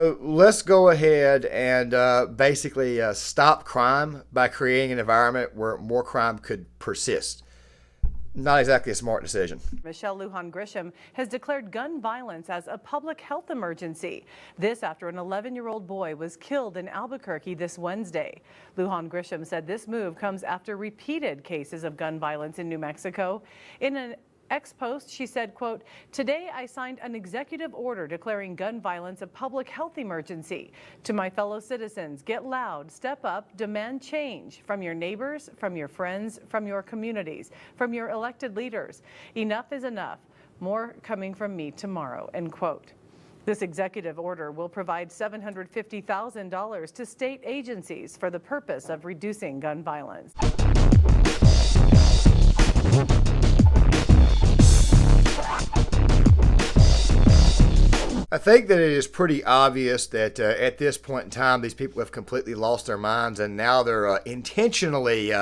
Let's go ahead and basically stop crime by creating an environment where more crime could persist. Not exactly a smart decision. Michelle Lujan Grisham has declared gun violence as a public health emergency. This after an 11-year-old boy was killed in Albuquerque this Wednesday. Lujan Grisham said this move comes after repeated cases of gun violence in New Mexico. In an X-post, she said, quote, "Today I signed an executive order declaring gun violence a public health emergency. To my fellow citizens, get loud, step up, demand change from your neighbors, from your friends, from your communities, from your elected leaders. Enough is enough. More coming from me tomorrow," end quote. This executive order will provide $750,000 to state agencies for the purpose of reducing gun violence. I think that it is pretty obvious that at this point in time, these people have completely lost their minds, and now they're intentionally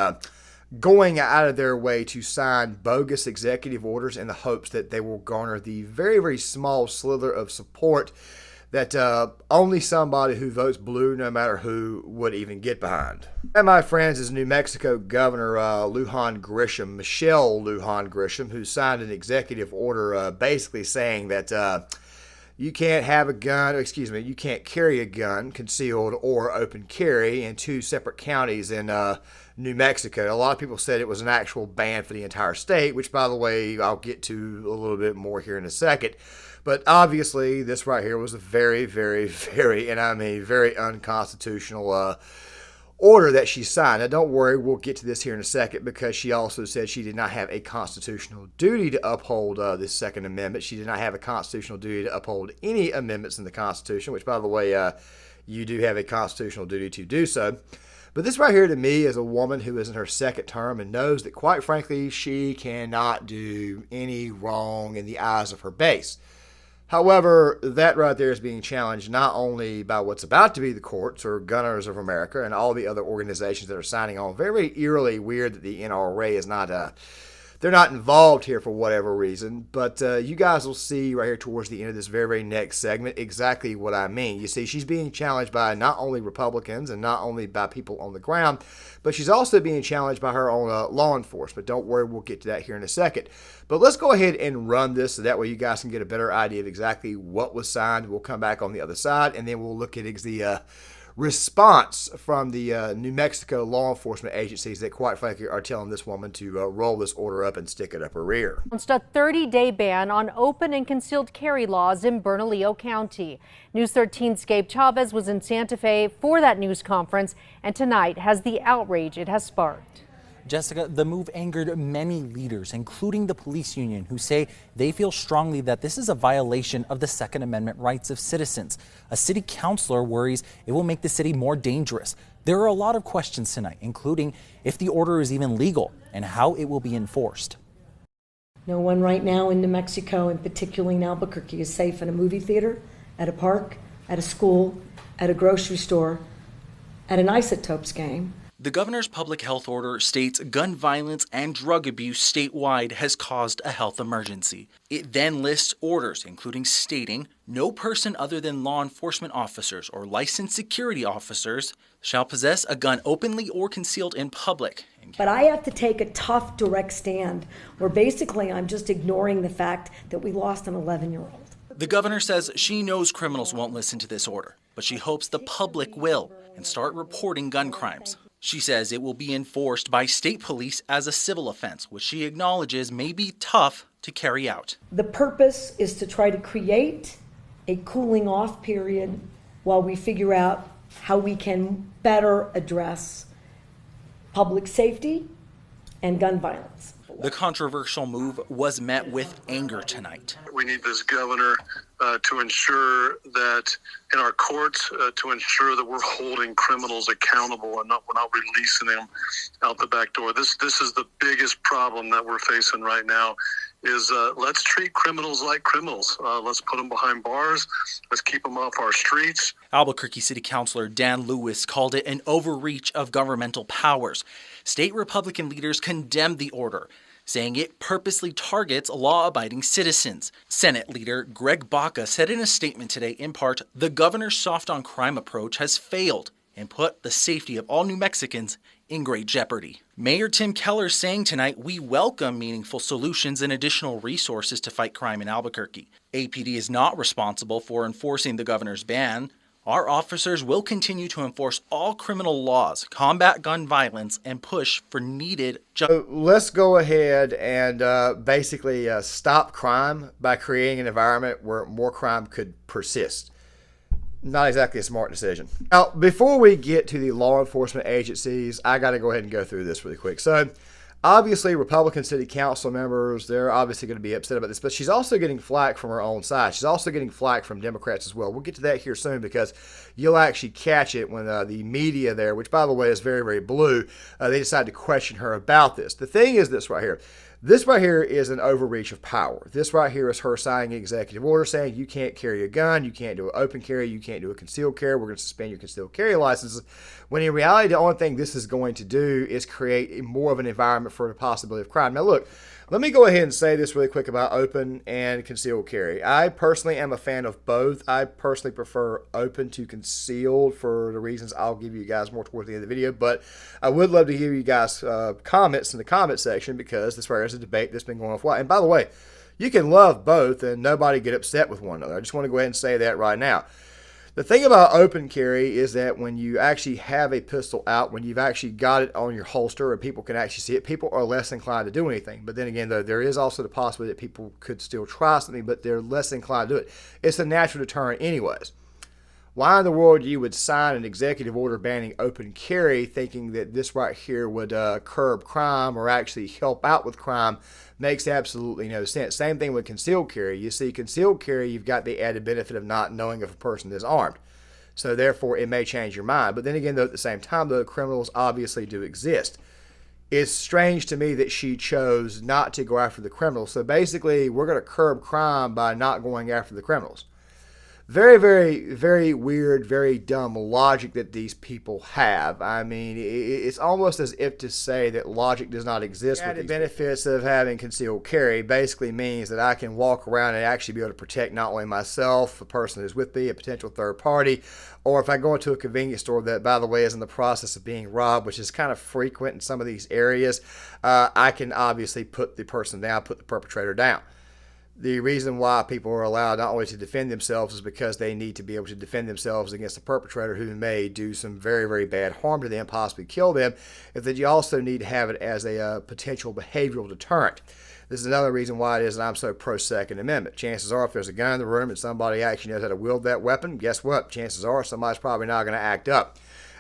going out of their way to sign bogus executive orders in the hopes that they will garner the very, very small slither of support that only somebody who votes blue, no matter who, would even get behind. And my friends, is New Mexico Governor Lujan Grisham, Michelle Lujan Grisham, who signed an executive order basically saying that you can't have a gun, you can't carry a gun, concealed or open carry, in two separate counties in New Mexico. A lot of people said it was an actual ban for the entire state, which, by the way, I'll get to a little bit more here in a second. But obviously, this right here was a very, very, very, and I mean very unconstitutional order that she signed. Now, don't worry, we'll get to this here in a second, because she also said she did not have a constitutional duty to uphold this Second Amendment. She did not have a constitutional duty to uphold any amendments in the Constitution, which, by the way, you do have a constitutional duty to do so. But this right here, to me, is a woman who is in her second term and knows that, quite frankly, she cannot do any wrong in the eyes of her base. However, that right there is being challenged not only by what's about to be the courts or Gunners of America and all the other organizations that are signing on. Very eerily weird that the NRA is not they're not involved here for whatever reason, but you guys will see right here towards the end of this very, very next segment exactly what I mean. You see, she's being challenged by not only Republicans and not only by people on the ground, but she's also being challenged by her own law enforcement. Don't worry, we'll get to that here in a second. But let's go ahead and run this so that way you guys can get a better idea of exactly what was signed. We'll come back on the other side, and then we'll look at the response from the New Mexico law enforcement agencies that, quite frankly, are telling this woman to roll this order up and stick it up her rear. Announced a 30-day ban on open and concealed carry laws in Bernalillo County. News 13's Gabe Chavez was in Santa Fe for that news conference, and tonight has the outrage it has sparked. Jessica, the move angered many leaders, including the police union, who say they feel strongly that this is a violation of the Second Amendment rights of citizens. A city councilor worries it will make the city more dangerous. There are a lot of questions tonight, including if the order is even legal and how it will be enforced. No one right now in New Mexico, and particularly in Albuquerque, is safe in a movie theater, at a park, at a school, at a grocery store, at an Isotopes game. The governor's public health order states gun violence and drug abuse statewide has caused a health emergency. It then lists orders, including stating no person other than law enforcement officers or licensed security officers shall possess a gun openly or concealed in public. But I have to take a tough, direct stand where basically I'm just ignoring the fact that we lost an 11-year-old. The governor says she knows criminals won't listen to this order, but she hopes the public will and start reporting gun crimes. She says it will be enforced by state police as a civil offense, which she acknowledges may be tough to carry out. The purpose is to try to create a cooling off period while we figure out how we can better address public safety and gun violence. The controversial move was met with anger tonight. We need this governor to ensure that in our courts, to ensure that we're holding criminals accountable and we're not releasing them out the back door. This is the biggest problem that we're facing right now. Is let's treat criminals like criminals. Let's put them behind bars. Let's keep them off our streets. Albuquerque City Councilor Dan Lewis called it an overreach of governmental powers. State Republican leaders condemned the order, saying it purposely targets law-abiding citizens. Senate leader Greg Baca said in a statement today, in part, the governor's soft-on-crime approach has failed and put the safety of all New Mexicans in great jeopardy. Mayor Tim Keller saying tonight, we welcome meaningful solutions and additional resources to fight crime in Albuquerque. APD is not responsible for enforcing the governor's ban. Our officers will continue to enforce all criminal laws, combat gun violence, and push for needed justice. So let's go ahead and basically stop crime by creating an environment where more crime could persist. Not exactly a smart decision. Now, before we get to the law enforcement agencies, I got to go ahead and go through this really quick. So, obviously, Republican city council members, they're obviously going to be upset about this, but she's also getting flack from her own side. She's also getting flack from Democrats as well. We'll get to that here soon because you'll actually catch it when the media there, which, by the way, is very, very blue, they decide to question her about this. The thing is this right here. This right here is an overreach of power. This right here is her signing an executive order saying you can't carry a gun, you can't do an open carry, you can't do a concealed carry, we're going to suspend your concealed carry licenses. When in reality, the only thing this is going to do is create more of an environment for the possibility of crime. Now look, let me go ahead and say this really quick about open and concealed carry. I personally am a fan of both. I personally prefer open to concealed for the reasons I'll give you guys more towards the end of the video, but I would love to hear you guys comments in the comment section because this right here is a debate that's been going on for a while. And by the way, you can love both and nobody get upset with one another. I just want to go ahead and say that right now. The thing about open carry is that when you actually have a pistol out, when you've actually got it on your holster and people can actually see it, people are less inclined to do anything. But then again, though, there is also the possibility that people could still try something, but they're less inclined to do it. It's a natural deterrent anyways. Why in the world you would sign an executive order banning open carry thinking that this right here would curb crime or actually help out with crime makes absolutely no sense. Same thing with concealed carry. You see, concealed carry, you've got the added benefit of not knowing if a person is armed. So therefore, it may change your mind. But then again, though, at the same time, though, criminals obviously do exist. It's strange to me that she chose not to go after the criminals. So basically, we're going to curb crime by not going after the criminals. Very, very, very weird, very dumb logic that these people have. I mean, it's almost as if to say that logic does not exist. The benefits of having concealed carry basically means that I can walk around and actually be able to protect not only myself, the person who's with me, a potential third party, or if I go into a convenience store that, by the way, is in the process of being robbed, which is kind of frequent in some of these areas, I can obviously put the person down, put the perpetrator down. The reason why people are allowed not only to defend themselves is because they need to be able to defend themselves against a perpetrator who may do some very, very bad harm to them, possibly kill them, is that you also need to have it as a potential behavioral deterrent. This is another reason why it is that I'm so pro-Second Amendment. Chances are if there's a gun in the room and somebody actually knows how to wield that weapon, guess what? Chances are somebody's probably not going to act up.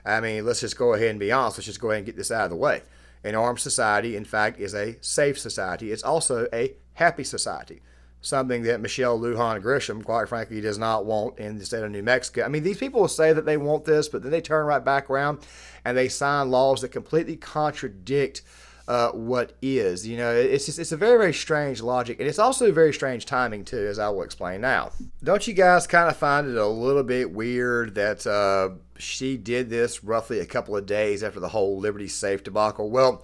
I mean, let's just go ahead and be honest. Let's just go ahead and get this out of the way. An armed society, in fact, is a safe society. It's also a happy society. Something that Michelle Lujan Grisham, quite frankly, does not want in the state of New Mexico. I mean, these people will say that they want this, but then they turn right back around and they sign laws that completely contradict what is. You know, it's a very, very strange logic, and it's also very strange timing too, as I will explain now. Don't you guys kind of find it a little bit weird that she did this roughly a couple of days after the whole Liberty Safe debacle? Well,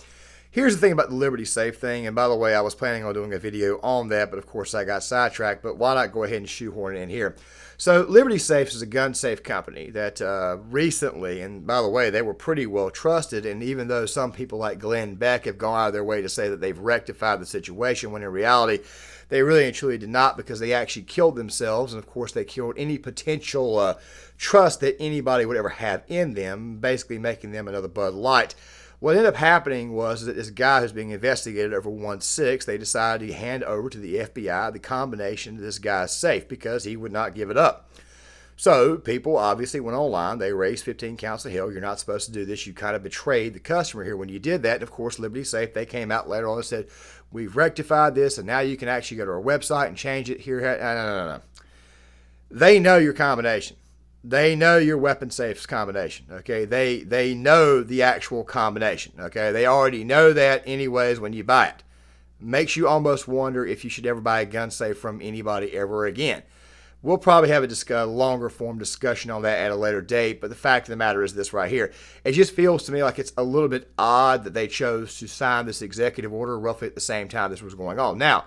here's the thing about the Liberty Safe thing, and by the way, I was planning on doing a video on that, but of course I got sidetracked, but why not go ahead and shoehorn it in here? So Liberty Safe is a gun safe company that recently, and by the way, they were pretty well trusted, and even though some people like Glenn Beck have gone out of their way to say that they've rectified the situation, when in reality, they really and truly did not, because they actually killed themselves, and of course they killed any potential trust that anybody would ever have in them, basically making them another Bud Light. What ended up happening was that this guy who's being investigated over 1-6, they decided to hand over to the FBI the combination of this guy's safe because he would not give it up. So people obviously went online. They raised 15 counts of hell. You're not supposed to do this. You kind of betrayed the customer here when you did that. And of course, Liberty Safe, they came out later on and said, we've rectified this, and now you can actually go to our website and change it here. No. They know your combination. They know your weapon safe's combination, okay? They know the actual combination, okay? They already know that anyways when you buy it. Makes you almost wonder if you should ever buy a gun safe from anybody ever again. We'll probably have a longer form discussion on that at a later date, but the fact of the matter is this right here. It just feels to me like it's a little bit odd that they chose to sign this executive order roughly at the same time this was going on. Now,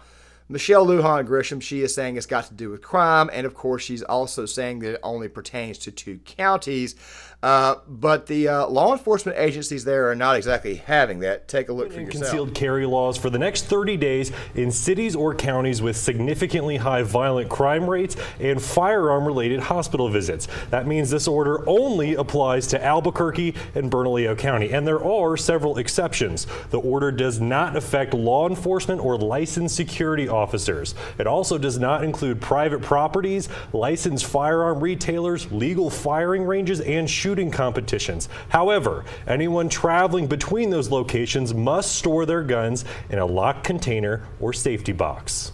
Michelle Lujan Grisham, she is saying it's got to do with crime, and of course she's also saying that it only pertains to 2 counties. But the law enforcement agencies there are not exactly having that. Take a look for yourself. Concealed carry laws for the next 30 days in cities or counties with significantly high violent crime rates and firearm-related hospital visits. That means this order only applies to Albuquerque and Bernalillo County, and there are several exceptions. The order does not affect law enforcement or licensed security officers. It also does not include private properties, licensed firearm retailers, legal firing ranges, and shooting competitions. However, anyone traveling between those locations must store their guns in a locked container or safety box.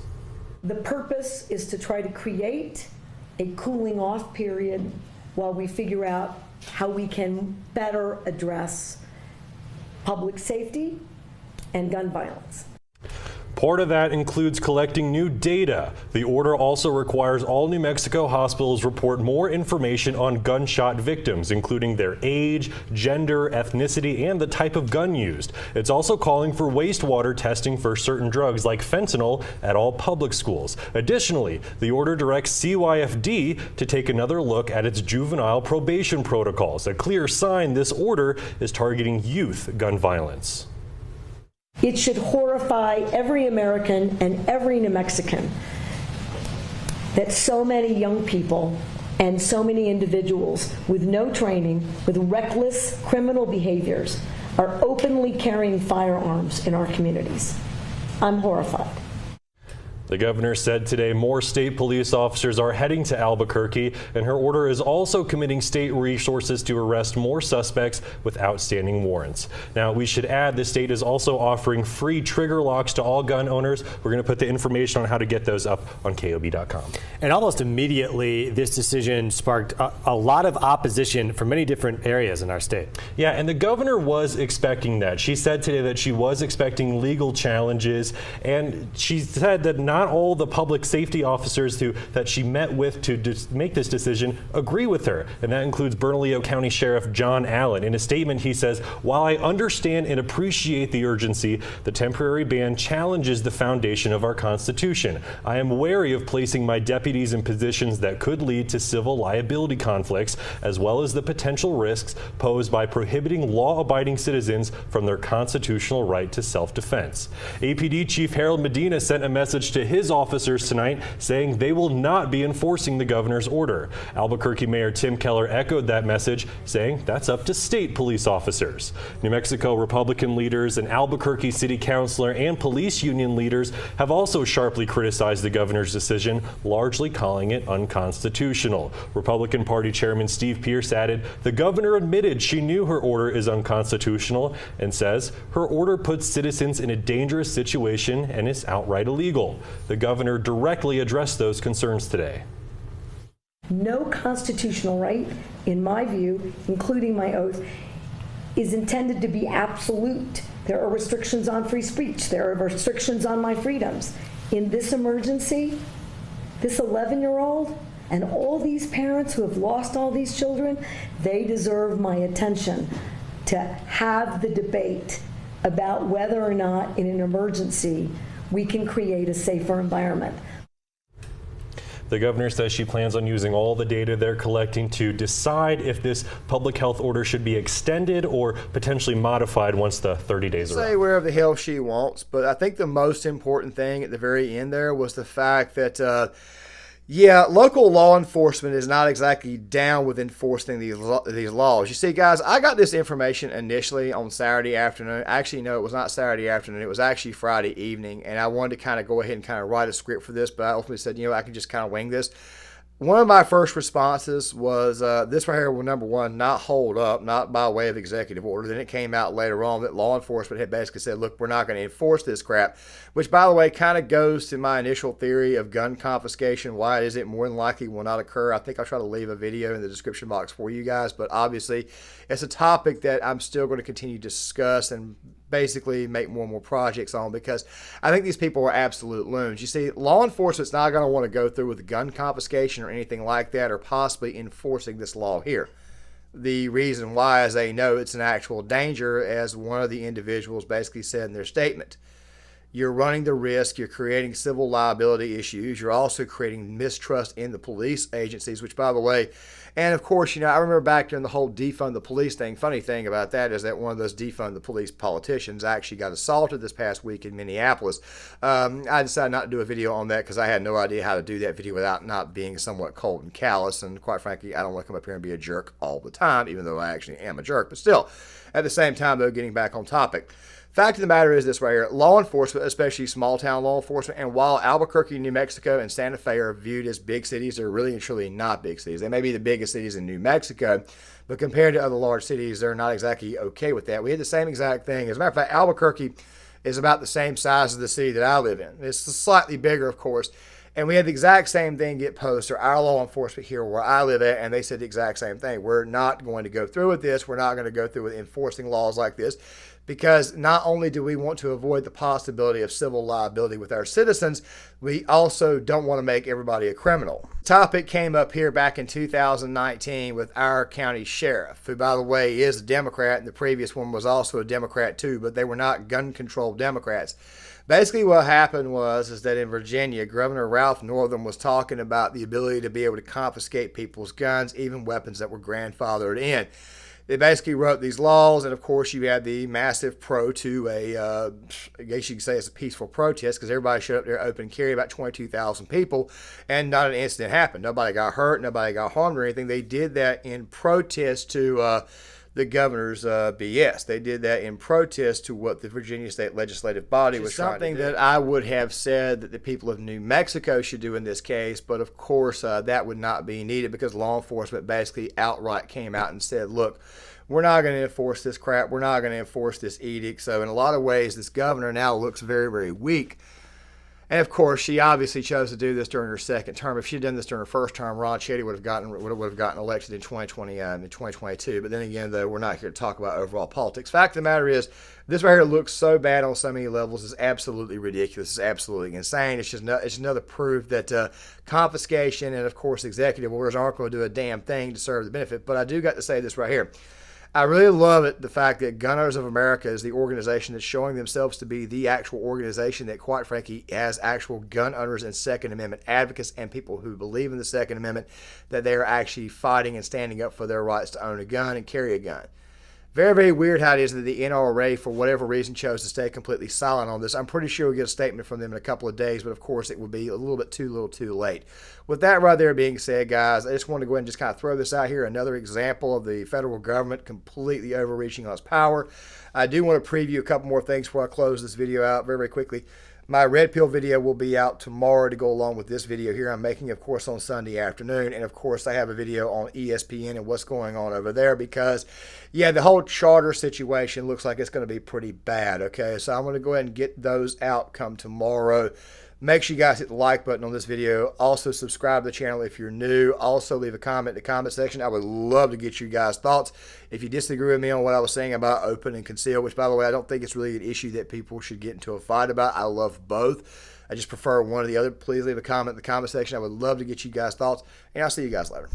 The purpose is to try to create a cooling off period while we figure out how we can better address public safety and gun violence. Part of that includes collecting new data. The order also requires all New Mexico hospitals report more information on gunshot victims, including their age, gender, ethnicity, and the type of gun used. It's also calling for wastewater testing for certain drugs like fentanyl at all public schools. Additionally, the order directs CYFD to take another look at its juvenile probation protocols, a clear sign this order is targeting youth gun violence. It should horrify every American and every New Mexican that so many young people and so many individuals with no training, with reckless criminal behaviors, are openly carrying firearms in our communities. I'm horrified. The governor said today more state police officers are heading to Albuquerque, and her order is also committing state resources to arrest more suspects with outstanding warrants. Now, we should add the state is also offering free trigger locks to all gun owners. We're going to put the information on how to get those up on KOB.com. And almost immediately, this decision sparked a lot of opposition from many different areas in our state. Yeah, and the governor was expecting that. She said today that she was expecting legal challenges, and she said that not all the public safety officers that she met with to make this decision agree with her, and that includes Bernalillo County Sheriff John Allen. In a statement, he says, "While I understand and appreciate the urgency, the temporary ban challenges the foundation of our Constitution. I am wary of placing my deputies in positions that could lead to civil liability conflicts, as well as the potential risks posed by prohibiting law-abiding citizens from their constitutional right to self-defense." APD Chief Harold Medina sent a message to his officers tonight saying they will not be enforcing the governor's order. Albuquerque Mayor Tim Keller echoed that message, saying that's up to state police officers. New Mexico Republican leaders and Albuquerque City Councilor and police union leaders have also sharply criticized the governor's decision, largely calling it unconstitutional. Republican Party Chairman Steve Pierce added, "The governor admitted she knew her order is unconstitutional and says her order puts citizens in a dangerous situation and is outright illegal." The governor directly addressed those concerns today. No constitutional right, in my view, including my oath, is intended to be absolute. There are restrictions on free speech. There are restrictions on my freedoms. In this emergency, this 11-year-old and all these parents who have lost all these children, they deserve my attention to have the debate about whether or not in an emergency we can create a safer environment. The governor says she plans on using all the data they're collecting to decide if this public health order should be extended or potentially modified once the 30 days are up. Say wherever the hell she wants, but I think the most important thing at the very end there was the fact that local law enforcement is not exactly down with enforcing these laws. You see, guys, I got this information initially on Saturday afternoon. Actually, no, it was not Saturday afternoon. It was actually Friday evening, and I wanted to kind of go ahead and kind of write a script for this, but I ultimately said, I can just kind of wing this. One of my first responses was this right here will, number one, not hold up, not by way of executive order. Then it came out later on that law enforcement had basically said, look, we're not going to enforce this crap, which, by the way, kind of goes to my initial theory of gun confiscation. Why is it more than likely will not occur? I think I'll try to leave a video in the description box for you guys, but obviously it's a topic that I'm still going to continue to discuss and basically make more and more projects on, because I think these people are absolute loons. You see, law enforcement's not going to want to go through with gun confiscation or anything like that, or possibly enforcing this law here. The reason why is they know it's an actual danger, as one of the individuals basically said in their statement. You're running the risk, you're creating civil liability issues, you're also creating mistrust in the police agencies, which, by the way, and of course, I remember back during the whole defund the police thing. Funny thing about that is that one of those defund the police politicians actually got assaulted this past week in Minneapolis. I decided not to do a video on that because I had no idea how to do that video without not being somewhat cold and callous, and quite frankly, I don't want to come up here and be a jerk all the time, even though I actually am a jerk. But still, at the same time, though, getting back on topic, fact of the matter is this right here. Law enforcement, especially small town law enforcement, and while Albuquerque, New Mexico, and Santa Fe are viewed as big cities, they're really and truly not big cities. They may be the biggest cities in New Mexico, but compared to other large cities, they're not exactly okay with that. We had the same exact thing. As a matter of fact, Albuquerque is about the same size as the city that I live in. It's slightly bigger, of course. And we had the exact same thing get posed to our law enforcement here where I live at, and they said the exact same thing. We're not going to go through with this. We're not going to go through with enforcing laws like this, because not only do we want to avoid the possibility of civil liability with our citizens, we also don't want to make everybody a criminal. The topic came up here back in 2019 with our county sheriff, who, by the way, is a Democrat, and the previous one was also a Democrat too, but they were not gun control Democrats. Basically what happened was that in Virginia, Governor Ralph Northam was talking about the ability to be able to confiscate people's guns, even weapons that were grandfathered in. They basically wrote these laws, and of course you had the massive pro to I guess you could say it's a peaceful protest, because everybody showed up there open carry, about 22,000 people, and not an incident happened. Nobody got hurt, nobody got harmed or anything. They did that in protest to the governor's BS. They did that in protest to what the Virginia State Legislative Body was trying to do. Something that I would have said that the people of New Mexico should do in this case, but of course that would not be needed, because law enforcement basically outright came out and said, look, we're not going to enforce this crap. We're not going to enforce this edict. So in a lot of ways, this governor now looks very, very weak. And of course, she obviously chose to do this during her second term. If she had done this during her first term, Ron Chetty would have gotten elected in 2022. But then again, though, we're not here to talk about overall politics. Fact of the matter is, this right here looks so bad on so many levels. It's absolutely ridiculous. It's absolutely insane. It's just another proof that confiscation and, of course, executive orders aren't going to do a damn thing to serve the benefit. But I do got to say this right here. I really love it, the fact that Gun Owners of America is the organization that's showing themselves to be the actual organization that, quite frankly, has actual gun owners and Second Amendment advocates and people who believe in the Second Amendment, that they are actually fighting and standing up for their rights to own a gun and carry a gun. Very, very weird how it is that the NRA, for whatever reason, chose to stay completely silent on this. I'm pretty sure we'll get a statement from them in a couple of days, but of course it will be a little bit too late. With that right there being said, guys, I just want to go ahead and just kind of throw this out here. Another example of the federal government completely overreaching on its power. I do want to preview a couple more things before I close this video out very, very quickly. My red pill video will be out tomorrow to go along with this video here I'm making, of course, on Sunday afternoon. And of course, I have a video on ESPN and what's going on over there, because, yeah, the whole charter situation looks like it's going to be pretty bad. Okay, so I'm going to go ahead and get those out come tomorrow. Make sure you guys hit the like button on this video. Also, subscribe to the channel if you're new. Also, leave a comment in the comment section. I would love to get you guys' thoughts. If you disagree with me on what I was saying about open and conceal, which, by the way, I don't think it's really an issue that people should get into a fight about. I love both. I just prefer one or the other. Please leave a comment in the comment section. I would love to get you guys' thoughts, and I'll see you guys later.